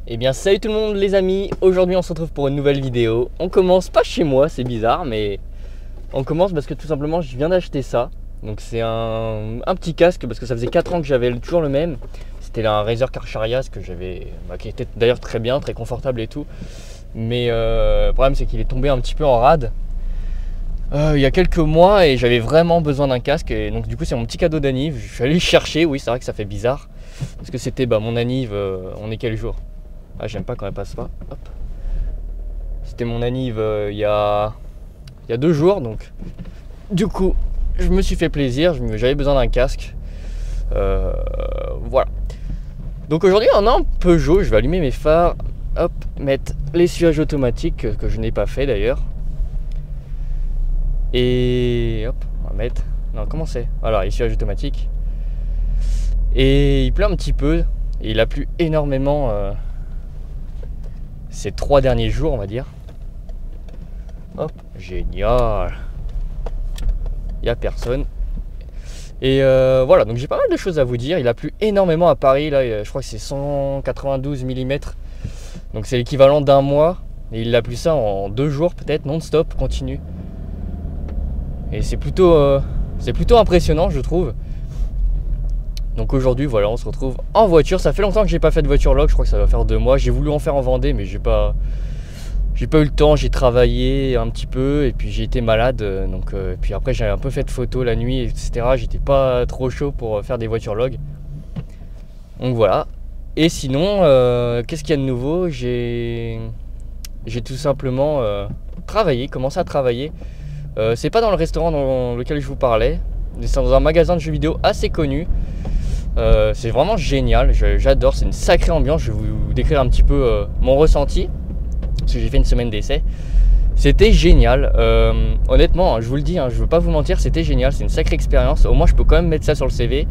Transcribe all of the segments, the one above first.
Eh bien salut tout le monde les amis, aujourd'hui on se retrouve pour une nouvelle vidéo. On commence pas chez moi, c'est bizarre, mais on commence parce que tout simplement je viens d'acheter ça. Donc c'est un petit casque parce que ça faisait 4 ans que j'avais toujours le même. C'était un Razer Karcherias que j'avais, qui était d'ailleurs très bien, très confortable et tout. Mais le problème c'est qu'il est tombé un petit peu en rade il y a quelques mois et j'avais vraiment besoin d'un casque. Et donc du coup c'est mon petit cadeau d'anniv, je suis allé le chercher, oui c'est vrai que ça fait bizarre. Parce que c'était mon anniv, on est quel jour? Ah, j'aime pas quand elle passe pas. Hop. C'était mon anniv il y a 2 jours, donc du coup je me suis fait plaisir, j'avais besoin d'un casque. Voilà. Donc aujourd'hui on a un Peugeot, je vais allumer mes phares, hop, mettre l'essuyage automatique que je n'ai pas fait d'ailleurs. Et hop, on va mettre. Non, comment c'est? Voilà, essuyage automatique. Et il pleut un petit peu, et il a plu énormément ces 3 derniers jours, on va dire. Hop, génial. Il n'y a personne. Et voilà, donc j'ai pas mal de choses à vous dire. Il a plu énormément à Paris, là, je crois que c'est 192 mm. Donc c'est l'équivalent d'un mois. Et il a plu ça en 2 jours, peut-être, non-stop, continu. Et c'est plutôt impressionnant, je trouve. Donc aujourd'hui, voilà, on se retrouve en voiture. Ça fait longtemps que j'ai pas fait de voiture log, je crois que ça va faire 2 mois. J'ai voulu en faire en Vendée, mais j'ai pas eu le temps. J'ai travaillé un petit peu et puis j'ai été malade. Donc, puis après, j'ai un peu fait de photos la nuit, etc. J'étais pas trop chaud pour faire des voitures log. Donc voilà. Et sinon, qu'est-ce qu'il y a de nouveau? J'ai tout simplement commencé à travailler. C'est pas dans le restaurant dans lequel je vous parlais. C'est dans un magasin de jeux vidéo assez connu. C'est vraiment génial, j'adore, c'est une sacrée ambiance. Je vais vous décrire un petit peu mon ressenti, parce que j'ai fait une semaine d'essai. C'était génial, honnêtement, je vous le dis, je veux pas vous mentir, c'était génial, c'est une sacrée expérience. Au moins je peux quand même mettre ça sur le CV.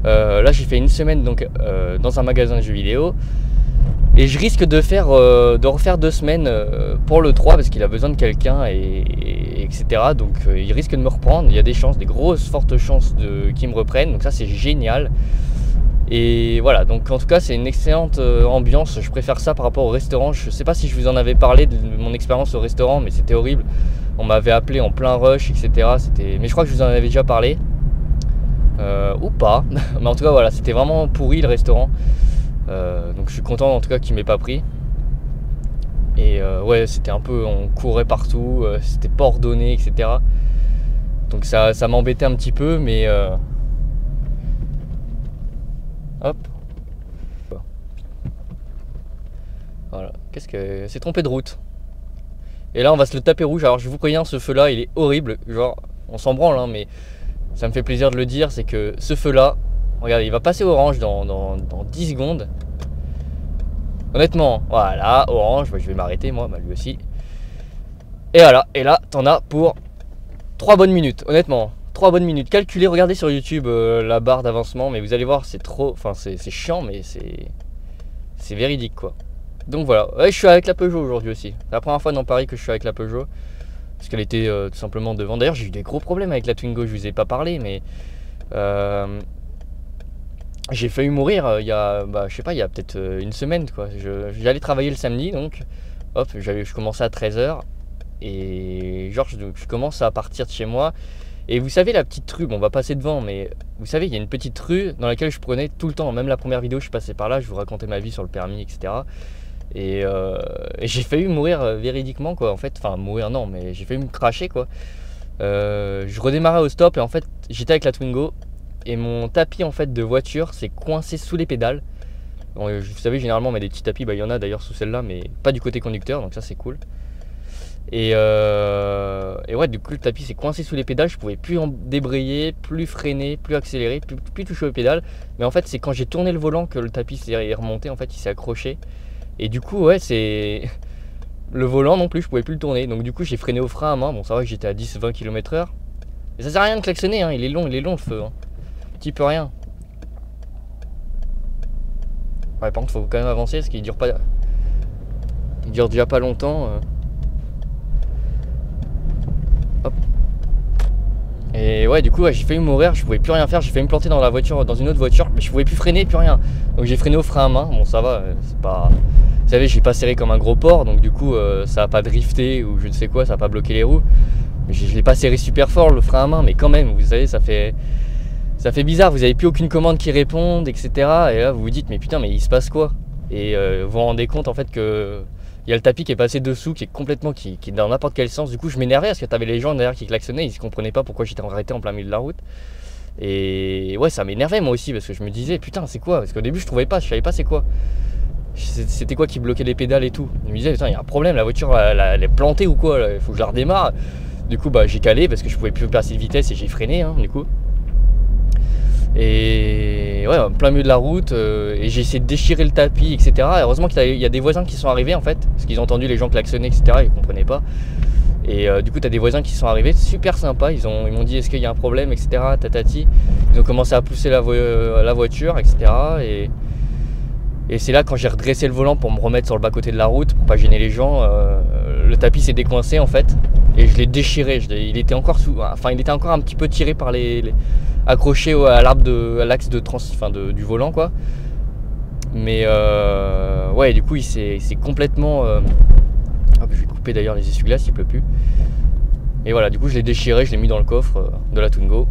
Là j'ai fait une semaine donc, dans un magasin de jeux vidéo. Et je risque de refaire 2 semaines pour le 3 parce qu'il a besoin de quelqu'un etc. Donc il risque de me reprendre. Il y a des chances, des grosses fortes chances qu'il me reprenne. Donc ça c'est génial. Et voilà, donc en tout cas c'est une excellente ambiance. Je préfère ça par rapport au restaurant. Je sais pas si je vous en avais parlé de mon expérience au restaurant, mais c'était horrible. On m'avait appelé en plein rush, etc. Mais je crois que je vous en avais déjà parlé. Ou pas. Mais en tout cas voilà, c'était vraiment pourri le restaurant. Donc je suis content en tout cas qu'il m'ait pas pris. Et ouais, c'était un peu, on courait partout, c'était pas ordonné, etc. Donc ça m'embêtait un petit peu, mais hop. Voilà, qu'est-ce que c'est, trompé de route. Et là on va se le taper rouge. Alors je vous préviens, ce feu là il est horrible. Genre on s'en branle hein, mais ça me fait plaisir de le dire. C'est que ce feu là, regardez, il va passer orange dans 10 secondes. Honnêtement, voilà, orange, je vais m'arrêter moi, lui aussi. Et voilà, et là, t'en as pour 3 bonnes minutes, honnêtement. 3 bonnes minutes. Calculez, regardez sur YouTube la barre d'avancement, mais vous allez voir, c'est trop. Enfin, c'est chiant, mais c'est véridique quoi. Donc voilà, ouais, je suis avec la Peugeot aujourd'hui aussi. C'est la première fois dans Paris que je suis avec la Peugeot. Parce qu'elle était tout simplement devant. D'ailleurs, j'ai eu des gros problèmes avec la Twingo, je vous ai pas parlé, mais. J'ai failli mourir il y a, je sais pas, il y a peut-être une semaine quoi. J'allais travailler le samedi donc, hop, je commençais à 13h et genre je commence à partir de chez moi. Et vous savez la petite rue, bon on va passer devant, mais vous savez il y a une petite rue dans laquelle je prenais tout le temps. Même la première vidéo je suis passé par là, je vous racontais ma vie sur le permis, etc. Et j'ai failli mourir véridiquement quoi en fait, enfin mourir non, mais j'ai failli me cracher quoi. Je redémarrais au stop et en fait j'étais avec la Twingo. Et mon tapis en fait de voiture s'est coincé sous les pédales. Bon, vous savez généralement on met des petits tapis, il y en a d'ailleurs sous celle-là, mais pas du côté conducteur, donc ça c'est cool. Et ouais, du coup le tapis s'est coincé sous les pédales, je pouvais plus en débrayer, plus freiner, plus accélérer, plus toucher aux pédales. Mais en fait c'est quand j'ai tourné le volant que le tapis s'est remonté, en fait il s'est accroché. Et du coup ouais c'est... Le volant non plus, je pouvais plus le tourner, donc du coup j'ai freiné au frein à main. Bon ça va que j'étais à 10-20 km/h. Et ça sert à rien de klaxonner, hein. Il est long le feu hein. Petit peu rien. Ouais, par contre faut quand même avancer parce qu'il dure pas. Il dure déjà pas longtemps. Hop. Et ouais, du coup, ouais, j'ai failli mourir, je pouvais plus rien faire, j'ai failli me planter dans la voiture, dans une autre voiture, mais je pouvais plus freiner, plus rien. Donc j'ai freiné au frein à main, bon ça va, c'est pas... Vous savez, j'ai pas serré comme un gros porc, donc du coup, ça a pas drifté ou je ne sais quoi, ça a pas bloqué les roues. Mais je l'ai pas serré super fort le frein à main, mais quand même, vous savez, ça fait bizarre, vous avez plus aucune commande qui réponde, etc. Et là, vous vous dites, mais putain, mais il se passe quoi? Et vous vous rendez compte en fait que... Il y a le tapis qui est passé dessous, qui est complètement, qui est dans n'importe quel sens. Du coup, je m'énervais parce que t'avais les gens derrière qui klaxonnaient, ils ne comprenaient pas pourquoi j'étais arrêté en plein milieu de la route. Et ouais, ça m'énervait moi aussi parce que je me disais, putain, c'est quoi? Parce qu'au début, je trouvais pas, je savais pas c'est quoi. C'était quoi qui bloquait les pédales et tout. Je me disais, putain, il y a un problème, la voiture elle est plantée ou quoi? Il faut que je la redémarre. Du coup, bah, j'ai calé parce que je pouvais plus passer de vitesse et j'ai freiné, hein, du coup. Et ouais, en plein milieu de la route, et j'ai essayé de déchirer le tapis, etc. Et heureusement qu'il y a des voisins qui sont arrivés en fait, parce qu'ils ont entendu les gens klaxonner, etc. Ils comprenaient pas. Et du coup, tu as des voisins qui sont arrivés, super sympa. Ils m'ont dit est-ce qu'il y a un problème, etc. Tatati. Ils ont commencé à pousser la voiture, etc. Et c'est là quand j'ai redressé le volant pour me remettre sur le bas-côté de la route, pour pas gêner les gens, le tapis s'est décoincé en fait. Et je l'ai déchiré. Il était encore il était encore un petit peu tiré par accroché à l'axe du volant quoi. Mais ouais, du coup il s'est complètement je vais couper d'ailleurs les essuie-glaces, il pleut plus. Et voilà, du coup je l'ai déchiré, je l'ai mis dans le coffre de la Twingo.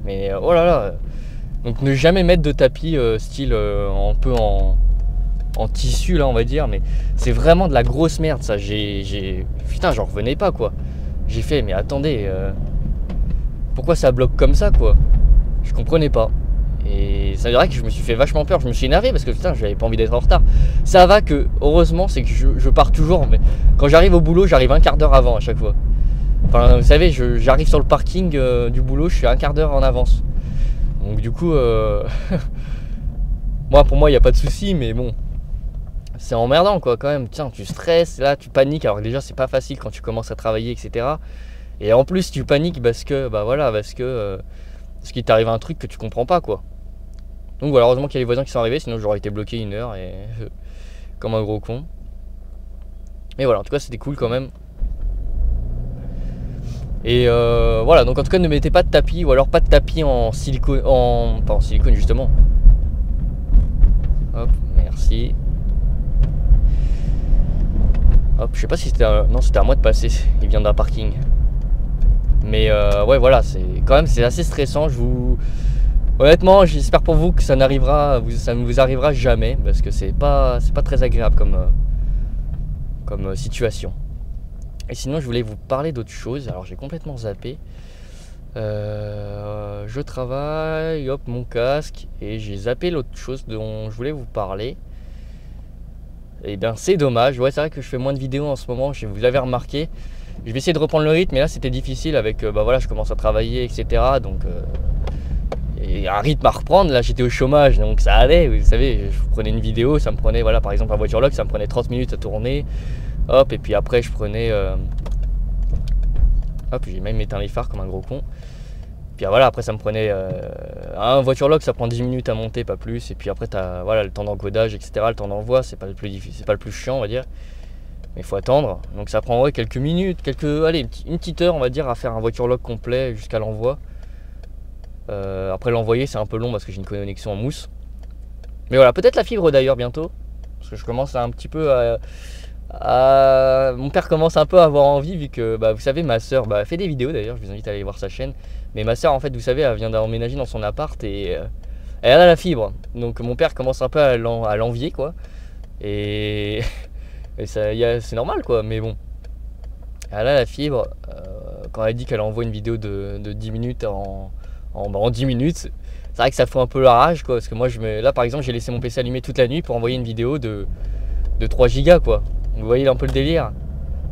Mais oh là là. Donc ne jamais mettre de tapis style un peu en tissu là on va dire, mais c'est vraiment de la grosse merde ça. Putain, j'en revenais pas quoi. J'ai fait mais attendez, pourquoi ça bloque comme ça quoi? Je comprenais pas. Et c'est vrai que je me suis fait vachement peur, je me suis énervé parce que putain j'avais pas envie d'être en retard. Ça va que heureusement c'est que je pars toujours, mais quand j'arrive au boulot j'arrive un quart d'heure avant à chaque fois. Enfin vous savez, j'arrive sur le parking du boulot, je suis un quart d'heure en avance. Donc du coup pour moi il n'y a pas de souci, mais bon, c'est emmerdant quoi quand même. Tiens, tu stresses, là tu paniques, alors que déjà c'est pas facile quand tu commences à travailler, etc. Et en plus tu paniques parce que parce qu'il t'arrive un truc que tu comprends pas quoi. Donc voilà, heureusement qu'il y a les voisins qui sont arrivés, sinon j'aurais été bloqué 1 heure et comme un gros con. Mais voilà, en tout cas c'était cool quand même. Et voilà, donc en tout cas ne mettez pas de tapis, ou alors pas de tapis en silicone, pas en silicone justement. Hop, merci. Hop, je sais pas si c'était non, c'était à moi de passer, il vient d'un parking. Mais ouais voilà, c'est assez stressant. Honnêtement, j'espère pour vous que ça ne vous arrivera jamais, parce que c'est pas très agréable comme situation. Et sinon je voulais vous parler d'autre chose. Alors j'ai complètement zappé. Je travaille, hop, mon casque, et j'ai zappé l'autre chose dont je voulais vous parler. Et bien c'est dommage. Ouais, c'est vrai que je fais moins de vidéos en ce moment, vous l'avez remarqué. Je vais essayer de reprendre le rythme, mais là c'était difficile avec voilà, je commence à travailler, etc. Donc et un rythme à reprendre. Là j'étais au chômage, donc ça allait. Vous savez, je prenais une vidéo, ça me prenait, voilà, par exemple un voiture log, ça me prenait 30 minutes à tourner. Hop, et puis après je prenais hop, j'ai même éteint les phares comme un gros con. Puis voilà, après ça me prenait un voiture log, ça prend 10 minutes à monter, pas plus. Et puis après t'as voilà, le temps d'encodage, etc. Le temps d'envoi, c'est pas le plus difficile, c'est pas le plus chiant on va dire. Mais il faut attendre, donc ça prendrait quelques minutes, allez, une petite heure on va dire à faire un voiture log complet jusqu'à l'envoi. Après l'envoyer c'est un peu long parce que j'ai une connexion en mousse. Mais voilà, peut-être la fibre d'ailleurs bientôt, parce que je commence un petit peu mon père commence un peu à avoir envie, vu que vous savez, ma soeur fait des vidéos d'ailleurs, je vous invite à aller voir sa chaîne. Mais ma soeur en fait, vous savez, elle vient d'emménager dans son appart et elle a la fibre. Donc mon père commence un peu à l'envier quoi. Et c'est normal quoi, mais bon, elle a la fibre. Quand elle dit qu'elle envoie une vidéo de 10 minutes en 10 minutes, c'est vrai que ça fout un peu la rage quoi. Parce que moi là par exemple j'ai laissé mon PC allumé toute la nuit pour envoyer une vidéo de 3 gigas quoi. Vous voyez un peu le délire.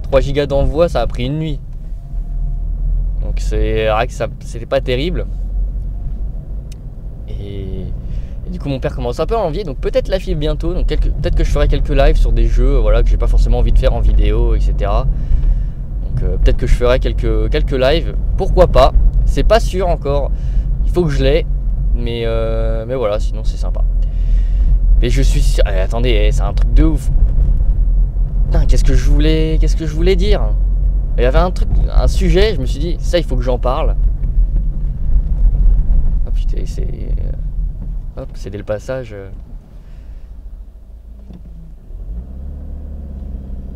3 gigas d'envoi, ça a pris une nuit. Donc c'est vrai que c'était pas terrible. Et du coup mon père commence un peu à envier. Donc peut-être la fibre bientôt. Donc peut-être que je ferai quelques lives sur des jeux voilà, que j'ai pas forcément envie de faire en vidéo, etc. Donc peut-être que je ferai quelques lives. Pourquoi pas. C'est pas sûr encore. Il faut que je l'aie. Mais voilà, sinon c'est sympa. Mais je suis sûr. Attendez, c'est un truc de ouf. Putain, qu'est-ce que je voulais dire? Il y avait un sujet, je me suis dit, ça il faut que j'en parle. Hop, c'est dès le passage.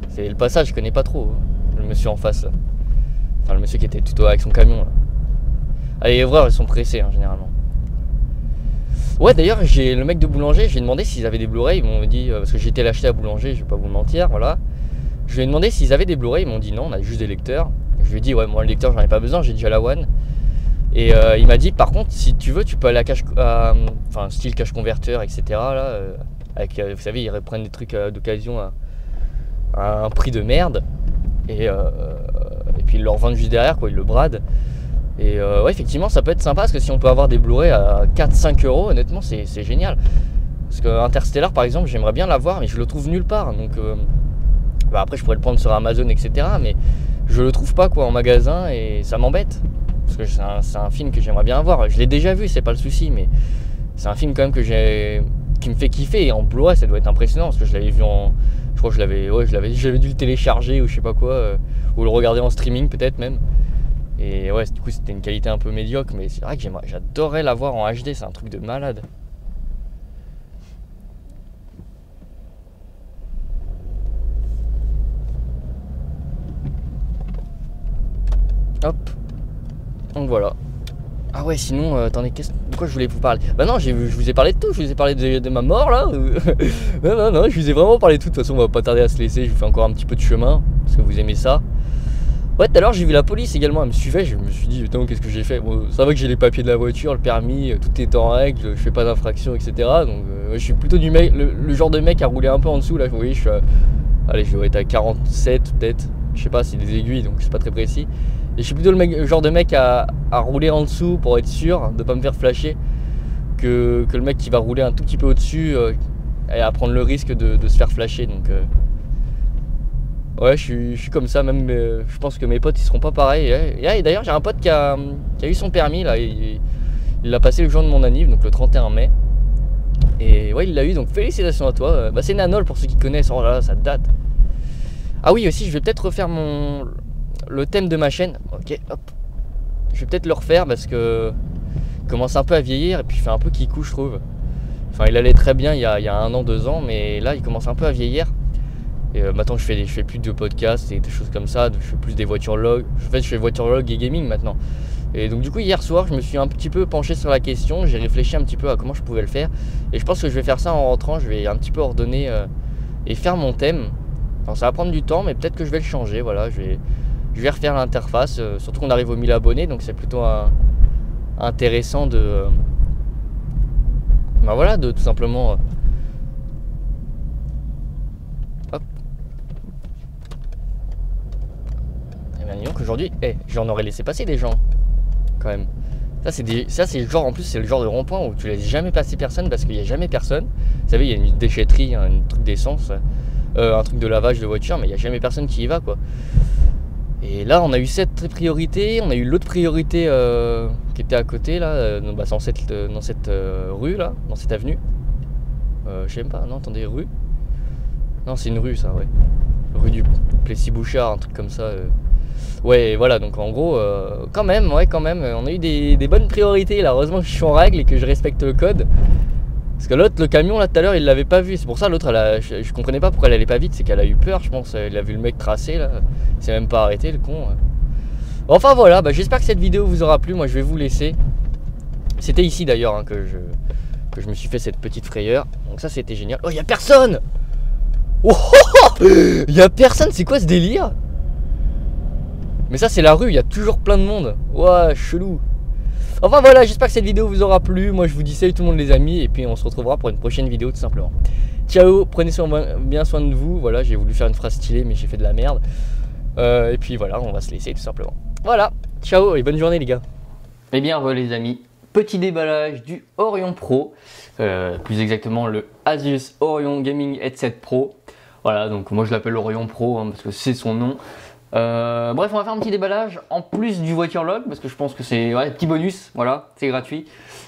C'est le passage, je connais pas trop. Le monsieur en face. Là. Enfin, le monsieur qui était tout avec son camion. Là. Ah, les livreurs, ils sont pressés, hein, généralement. Ouais, d'ailleurs, j'ai le mec de boulanger, j'ai demandé s'ils avaient des Blu-ray. Ils m'ont dit, parce que j'ai été l'acheter à boulanger, je vais pas vous mentir, voilà. Je lui ai demandé s'ils avaient des Blu-ray. Ils m'ont dit non, on a juste des lecteurs. Je lui ai dit, ouais, moi, le lecteur, j'en ai pas besoin, j'ai déjà la One. Et il m'a dit, par contre, si tu veux, tu peux aller enfin, style cache converteur, etc. Là, avec, vous savez, ils reprennent des trucs d'occasion à un prix de merde. Et puis ils le revendent juste derrière, quoi, ils le bradent. Et ouais, effectivement, ça peut être sympa parce que si on peut avoir des Blu-ray à 4-5 euros, honnêtement, c'est génial. Parce que Interstellar, par exemple, j'aimerais bien l'avoir, mais je le trouve nulle part. Donc, bah après, je pourrais le prendre sur Amazon, etc. Mais je le trouve pas, quoi, en magasin et ça m'embête. Parce que c'est un film que j'aimerais bien avoir. Je l'ai déjà vu, c'est pas le souci, mais c'est un film quand même qui me fait kiffer. Et en Blu-ray, ça doit être impressionnant parce que je l'avais vu en. Je crois que j'avais dû le télécharger ou je sais pas quoi, ou le regarder en streaming peut-être même. Et ouais, du coup c'était une qualité un peu médiocre, mais c'est vrai que j'adorerais l'avoir en HD, c'est un truc de malade. Hop. Donc voilà. Ah ouais, sinon, attendez, de quoi je voulais vous parler? Bah non, je vous ai parlé de tout, je vous ai parlé de ma mort là. Non, je vous ai vraiment parlé de tout. De toute façon, on va pas tarder à se laisser, je vous fais encore un petit peu de chemin, parce que vous aimez ça. Ouais, tout à l'heure j'ai vu la police également, elle me suivait, je me suis dit, putain, qu'est-ce que j'ai fait? Bon, ça va que j'ai les papiers de la voiture, le permis, tout est en règle, je fais pas d'infraction, etc. Donc je suis plutôt du mec, le genre de mec à rouler un peu en dessous là, vous voyez, allez, je dois être à 47 peut-être, je sais pas, c'est des aiguilles, donc c'est pas très précis. Et je suis plutôt le genre de mec à rouler en dessous pour être sûr de pas me faire flasher que le mec qui va rouler un tout petit peu au-dessus et à prendre le risque de se faire flasher. Donc ouais, je suis comme ça, même je pense que mes potes ils seront pas pareils. Et d'ailleurs j'ai un pote qui a eu son permis là, il l'a passé le jour de mon anniv, donc le 31 mai. Et ouais, il l'a eu, donc félicitations à toi. Bah, c'est Nanol pour ceux qui connaissent, oh là là, ça date. Ah oui, aussi je vais peut-être refaire le thème de ma chaîne. Ok, hop. Je vais peut-être le refaire parce que il commence un peu à vieillir et puis il fait un peu kikou, je trouve. Enfin, il allait très bien il y a 1 an, 2 ans, mais là il commence un peu à vieillir. Et maintenant je fais plus de podcasts et des choses comme ça, je fais plus des voitures log. En fait, je fais voiture log et gaming maintenant. Et donc du coup hier soir je me suis un petit peu penché sur la question, j'ai réfléchi un petit peu à comment je pouvais le faire. Et je pense que je vais faire ça en rentrant, je vais un petit peu ordonner et faire mon thème. Enfin, ça va prendre du temps, mais peut-être que je vais le changer, voilà, je vais refaire l'interface, surtout qu'on arrive aux 1000 abonnés, donc c'est plutôt intéressant de bah voilà, de tout simplement hop. Et bien disons qu'aujourd'hui, j'en aurais laissé passer des gens quand même. Ça c'est le genre, en plus c'est le genre de rond-point où tu laisses jamais passer personne parce qu'il n'y a jamais personne. Vous savez, il y a une déchetterie, un truc d'essence, un truc de lavage de voiture, mais il n'y a jamais personne qui y va, quoi. Et là on a eu cette priorité, on a eu l'autre priorité qui était à côté là, dans cette rue là, dans cette avenue. Je sais même pas, non attendez, rue. Non c'est une rue ça, ouais. Rue du Plessis-Bouchard, un truc comme ça. Ouais voilà, donc en gros, quand même, on a eu des bonnes priorités là, heureusement que je suis en règle et que je respecte le code. Parce que l'autre, le camion là tout à l'heure, il l'avait pas vu. C'est pour ça l'autre, je comprenais pas pourquoi elle allait pas vite. C'est qu'elle a eu peur, je pense. Elle a vu le mec tracer là. Il s'est même pas arrêté, le con. Enfin voilà, bah, j'espère que cette vidéo vous aura plu. Moi je vais vous laisser. C'était ici d'ailleurs hein, que je me suis fait cette petite frayeur. Donc ça c'était génial. Oh, il y a personne. Oh, il y a personne, c'est quoi ce délire? Mais ça c'est la rue, il y a toujours plein de monde. Ouah, chelou. Enfin voilà, j'espère que cette vidéo vous aura plu. Moi je vous dis salut tout le monde les amis. Et puis on se retrouvera pour une prochaine vidéo tout simplement. Ciao, prenez bien soin de vous. Voilà, j'ai voulu faire une phrase stylée mais j'ai fait de la merde. Et puis voilà, on va se laisser tout simplement. Voilà, ciao et bonne journée les gars. Et bien voilà les amis, petit déballage du Orion Pro. Plus exactement le Asus Orion Gaming Headset Pro. Voilà, donc moi je l'appelle Orion Pro hein, parce que c'est son nom. Bref, on va faire un petit déballage en plus du voiture log parce que je pense que c'est un petit bonus, voilà, c'est gratuit.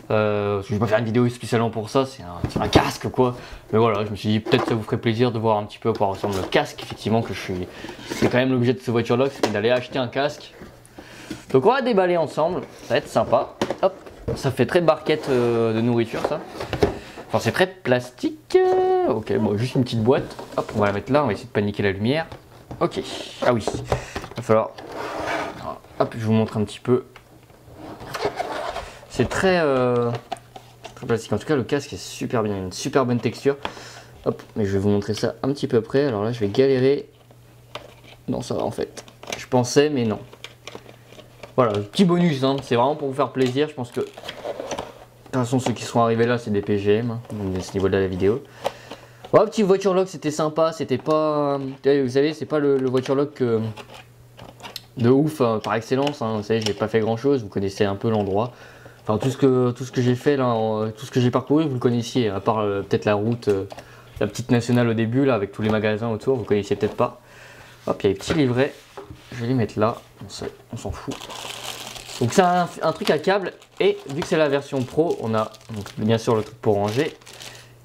Je vais pas faire une vidéo spécialement pour ça, c'est un casque quoi. Mais voilà, je me suis dit peut-être ça vous ferait plaisir de voir un petit peu à quoi ressemble le casque. Effectivement, c'est quand même l'objet de ce voiture log, c'est d'aller acheter un casque. Donc on va déballer ensemble, ça va être sympa. Hop, Ça fait très barquette de nourriture ça. Enfin c'est très plastique. Ok, bon juste une petite boîte. Hop, on va la mettre là, on va essayer de paniquer la lumière. Ok, ah oui, il va falloir... Hop, je vous montre un petit peu. C'est très plastique. En tout cas, le casque est super bien, une super bonne texture. Hop, mais je vais vous montrer ça un petit peu près. Alors là, je vais galérer. Non, ça va en fait. Je pensais, mais non. Voilà, petit bonus, hein. C'est vraiment pour vous faire plaisir. Je pense que, de toute façon, ceux qui seront arrivés là, c'est des PGM, hein, à ce niveau de la vidéo. Voilà, petit voiture lock, c'était sympa. C'était pas, vous savez, c'est pas le voiture lock de ouf par excellence. Hein. Vous savez, j'ai pas fait grand chose. Vous connaissez un peu l'endroit. Enfin, tout ce que j'ai fait là, tout ce que j'ai parcouru, vous le connaissiez, à part peut-être la route, la petite nationale au début là, avec tous les magasins autour, vous connaissiez peut-être pas. Hop, il y a les petits livrets. Je vais les mettre là. On s'en fout. Donc c'est un truc à câble et vu que c'est la version pro, on a donc, bien sûr le truc pour ranger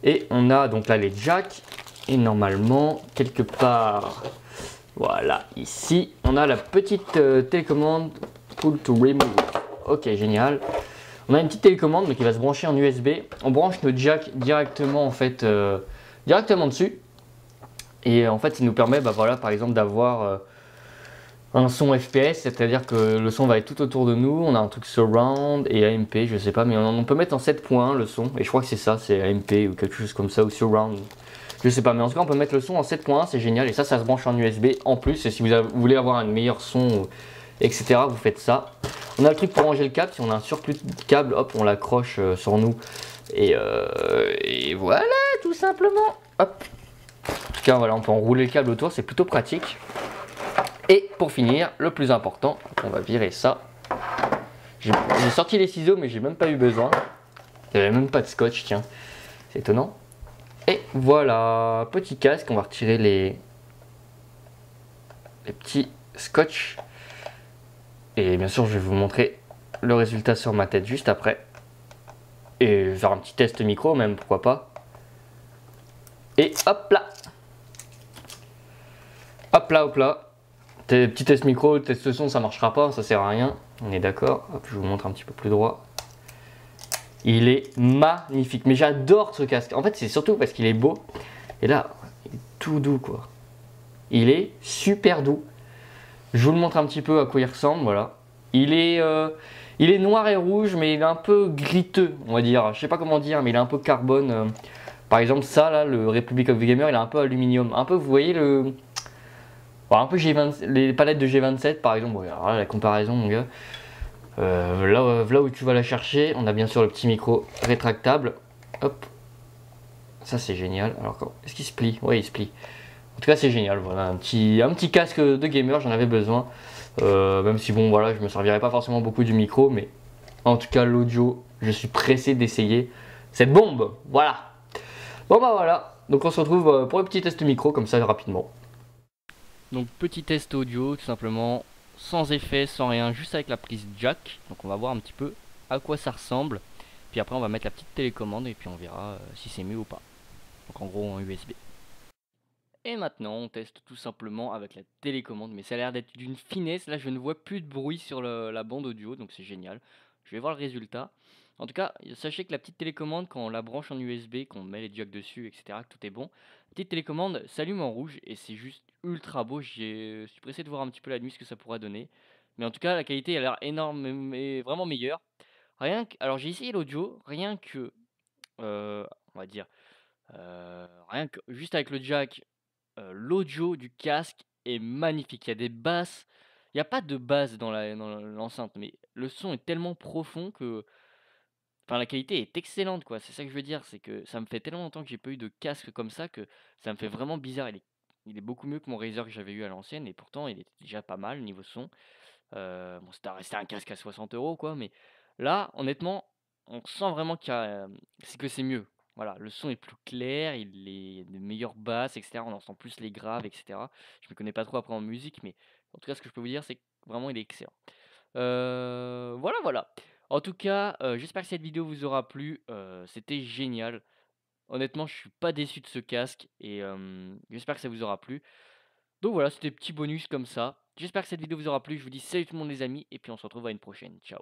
et on a donc là les jacks et normalement quelque part, voilà ici, on a la petite télécommande pull to remove. Ok, génial. On a une petite télécommande mais qui va se brancher en USB. On branche notre jack directement en fait, directement dessus et en fait ça nous permet, bah voilà, par exemple d'avoir un son FPS, c'est-à-dire que le son va être tout autour de nous. On a un truc surround et AMP, je sais pas, mais on peut mettre en 7.1 le son, et je crois que c'est ça, c'est AMP ou quelque chose comme ça, ou surround, je sais pas, mais en tout cas on peut mettre le son en 7.1, c'est génial, et ça se branche en USB en plus, et si vous voulez avoir un meilleur son, etc., vous faites ça. On a le truc pour ranger le câble, si on a un surplus de câble, hop, on l'accroche sur nous, et voilà, tout simplement, hop. En tout cas, voilà, on peut enrouler le câble autour, c'est plutôt pratique. Et pour finir, le plus important, on va virer ça. J'ai sorti les ciseaux, mais j'ai même pas eu besoin. Il n'y avait même pas de scotch, tiens. C'est étonnant. Et voilà, petit casque, on va retirer les petits scotch. Et bien sûr, je vais vous montrer le résultat sur ma tête juste après. Et faire un petit test micro même, pourquoi pas. Et hop là. Hop là, hop là. Petit test micro, test son, ça marchera pas, ça sert à rien. On est d'accord. Hop, je vous montre un petit peu plus droit. Il est magnifique. Mais j'adore ce casque. En fait, c'est surtout parce qu'il est beau. Et là, il est tout doux, quoi. Il est super doux. Je vous le montre un petit peu à quoi il ressemble, voilà. Il est noir et rouge, mais il est un peu griteux, on va dire. Je sais pas comment dire, mais il est un peu carbone. Par exemple, ça, là, le Republic of the Gamer, il est un peu aluminium. Un peu, vous voyez le... Bon, un peu les palettes de G27 par exemple, alors là, la comparaison mon gars, là où tu vas la chercher, on a bien sûr le petit micro rétractable, hop, ça c'est génial. Alors est-ce qu'il se plie? Oui, il se plie. En tout cas c'est génial, voilà, un petit casque de gamer, j'en avais besoin, même si bon voilà, je me servirais pas forcément beaucoup du micro, mais en tout cas l'audio, je suis pressé d'essayer cette bombe, voilà. Bon bah voilà, donc on se retrouve pour le petit test micro comme ça rapidement. Donc petit test audio tout simplement, sans effet, sans rien, juste avec la prise jack. Donc on va voir un petit peu à quoi ça ressemble. Puis après on va mettre la petite télécommande et puis on verra si c'est mieux ou pas. Donc en gros en USB. Et maintenant on teste tout simplement avec la télécommande. Mais ça a l'air d'être d'une finesse. Là je ne vois plus de bruit sur la bande audio, donc c'est génial. Je vais voir le résultat. En tout cas, sachez que la petite télécommande, quand on la branche en USB, qu'on met les jacks dessus, etc., que tout est bon, la petite télécommande s'allume en rouge et c'est juste ultra beau. Je suis pressé de voir un petit peu la nuit ce que ça pourra donner. Mais en tout cas, la qualité elle a l'air énorme et vraiment meilleure. Alors j'ai essayé l'audio, on va dire, rien que juste avec le jack, l'audio du casque est magnifique. Il y a des basses, il y a pas de basse dans l'enceinte, mais le son est tellement profond que enfin, la qualité est excellente, quoi. C'est ça que je veux dire, c'est que ça me fait tellement longtemps que j'ai pas eu de casque comme ça que ça me fait vraiment bizarre. Il est beaucoup mieux que mon Razer que j'avais eu à l'ancienne et pourtant il était déjà pas mal niveau son. Bon, c'était resté un casque à 60 € quoi, mais là, honnêtement, on sent vraiment c'est que c'est mieux. Voilà, le son est plus clair, il est de meilleures basses, etc. On entend plus les graves, etc. Je me connais pas trop après en musique, mais en tout cas, ce que je peux vous dire, c'est que vraiment il est excellent. Voilà, voilà. En tout cas, j'espère que cette vidéo vous aura plu, c'était génial. Honnêtement, je suis pas déçu de ce casque et j'espère que ça vous aura plu. Donc voilà, c'était petit bonus comme ça. J'espère que cette vidéo vous aura plu. Je vous dis salut tout le monde les amis et puis on se retrouve à une prochaine. Ciao.